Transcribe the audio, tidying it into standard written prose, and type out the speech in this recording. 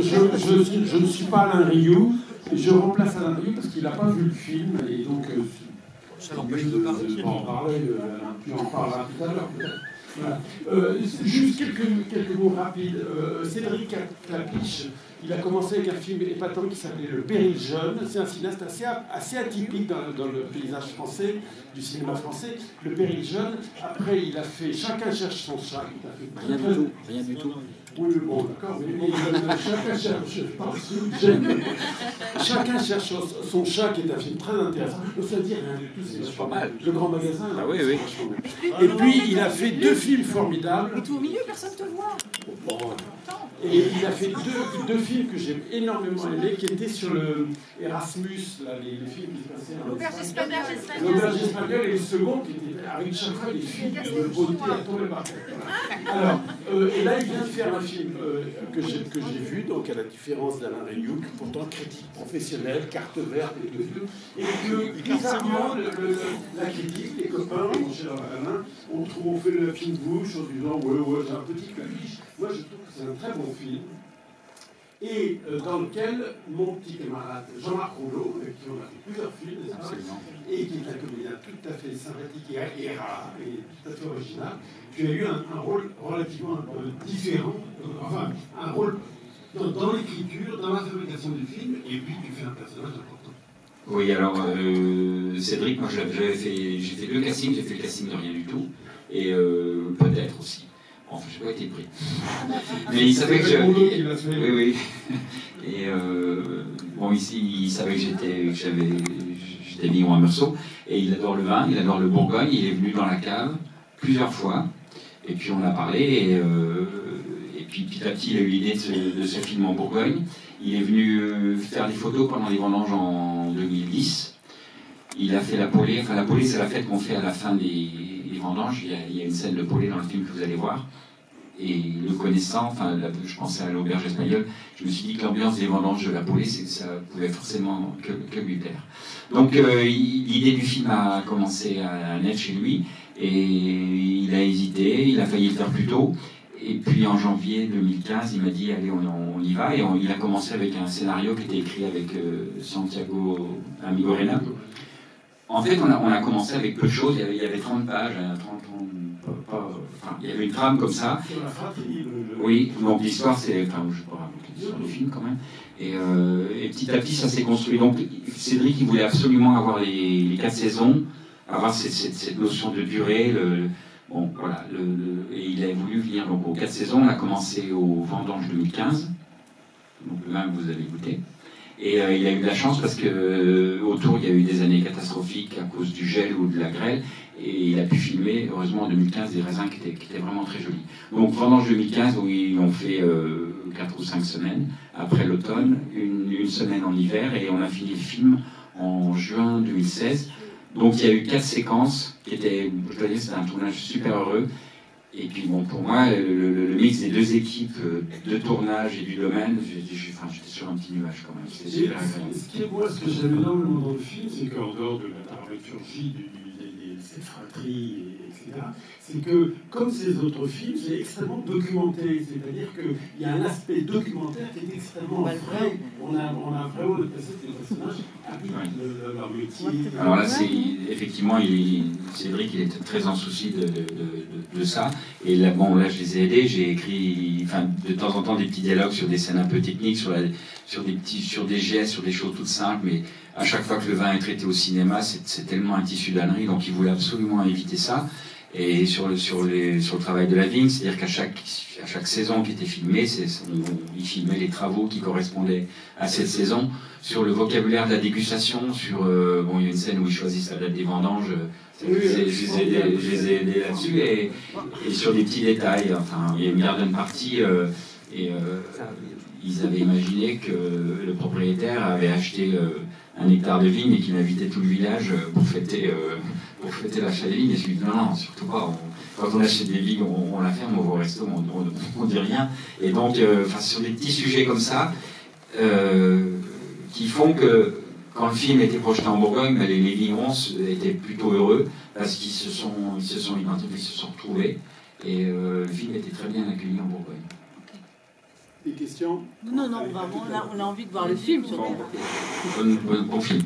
je ne suis pas Alain Rioux, je remplace Alain Rioux parce qu'il n'a pas vu le film, et donc ça l'empêche de parler. En parler, puis on en parlera tout à l'heure peut-être. Voilà. Juste quelques mots rapides. Cédric Klapisch, il a commencé avec un film épatant qui s'appelait Le Péril jeune. C'est un cinéaste assez atypique dans le paysage français, du cinéma français. Le Péril jeune. Après, il a fait Chacun cherche son chat. Rien du tout. Oui, bon, d'accord. Chacun cherche son chat, qui est un film très intéressant. Ça dit rien du tout, c'est pas mal. Le Grand Magasin. Ah oui, oui. Et puis, il a fait 2 films formidables. Mais tout au milieu, personne ne te voit. Bon. Et il a fait deux films que j'ai énormément aimés, qui étaient sur le Erasmus, là, les films qui se passaient en L'auberge espagnole. L'auberge espagnole, et le second qui était avec chaque fois des films de beauté à tomber par terre. Alors, et là, il vient de faire un film que j'ai vu, donc à la différence d'Alain Rioux, pourtant critique professionnelle, carte verte et tout, et que bizarrement, la critique, les copains, mon cher Alain, on fait le film bouche en disant ouais, j'ai un petit claviche. Moi, je trouve que c'est un très bon film, et dans lequel mon petit camarade Jean-Marc Rouleau, avec qui on a fait plusieurs films, et qui est un comédien tout à fait sympathique et rare, et tout à fait original, tu as eu un rôle relativement différent, enfin, un rôle dans l'écriture, dans la fabrication du film, et puis tu fais un personnage important. Oui, alors, Cédric, moi j'ai fait 2 castings, j'ai fait le casting de Rien du tout, et peut-être aussi. Enfin, je n'ai pas été pris. Mais il savait que je... Oui. Et bon, ici, il savait que j'étais mignon à Meursault. Et il adore le vin, il adore le Bourgogne. Il est venu dans la cave plusieurs fois. Et puis on a parlé. Et puis petit à petit, il a eu l'idée de ce film en Bourgogne. Il est venu faire des photos pendant les vendanges en 2010. Il a fait la polée. Enfin, la polée, c'est la fête qu'on fait à la fin des vendanges. Il y a une scène de polée dans le film que vous allez voir. Et le connaissant, enfin, je pensais à l'auberge espagnole, je me suis dit que l'ambiance des vendanges de la polée, c'est que ça pouvait forcément que lui plaire. Donc l'idée du film a commencé à naître chez lui, et il a hésité, il a failli le faire plus tôt. Et puis en janvier 2015, il m'a dit allez, on y va, et il a commencé avec un scénario qui était écrit avec Santiago Amigorena. En fait, on a commencé avec peu de choses. Il y avait 30 pages, il y avait une trame comme ça. Oui, donc l'histoire, c'est... Enfin, je ne vais pas raconter l'histoire du film quand même. Et petit à petit, ça s'est construit. Donc Cédric, il voulait absolument avoir les 4 saisons, avoir cette notion de durée. Bon, voilà. Et il a voulu venir donc, aux 4 saisons. On a commencé au Vendange 2015. Donc le vin que vous avez goûté. Et il a eu de la chance parce que autour il y a eu des années catastrophiques à cause du gel ou de la grêle, et il a pu filmer heureusement en 2015 des raisins qui étaient vraiment très jolis. Donc vendange 2015 où ils ont fait 4 ou 5 semaines après l'automne, une semaine en hiver, et on a fini le film en juin 2016. Donc il y a eu 4 séquences qui étaient, je dois dire, c'était un tournage super heureux. Et puis bon, pour moi, le mix des 2 équipes de tournage et du domaine, j'étais sur un petit nuage quand même. C'était super agréable. Ce que j'aime énormément dans le film, c'est qu'en dehors de la dramaturgie, de cette fratrie, etc., c'est que, comme ces autres films, c'est extrêmement documenté. C'est-à-dire qu'il y a un aspect documentaire qui est extrêmement vrai. On a vraiment l'impression que les personnages appliquent leur métier. Alors là, effectivement, Cédric, il était très en souci de ça. Et là, bon, là, je les ai aidés. J'ai écrit, de temps en temps, des petits dialogues sur des scènes un peu techniques, sur des gestes, sur des choses toutes simples. Mais à chaque fois que le vin est traité au cinéma, c'est tellement un tissu d'ânerie. Donc, il voulait absolument éviter ça. Et sur le travail de la vigne, c'est-à-dire qu'à chaque saison qui était filmée, il filmait les travaux qui correspondaient à cette saison. Sur le vocabulaire de la dégustation, il y a une scène où ils choisissent la date des vendanges. Je les ai aidés là-dessus, et sur des petits détails. Enfin, il y a une garden party, ils avaient imaginé que le propriétaire avait acheté un hectare de vigne et qu'il invitait tout le village pour fêter l'achat des vignes. Et je lui ai dit non, surtout pas. Quand on achète des vignes, on la ferme, on va au resto, on dit rien. Et donc, sur des petits sujets comme ça, qui font que quand le film était projeté en Bourgogne, les vignerons étaient plutôt heureux parce qu'ils se sont identifiés, ils se sont retrouvés, et le film était très bien accueilli en Bourgogne. Des questions? Non, on a envie de voir le film. Bon, confie.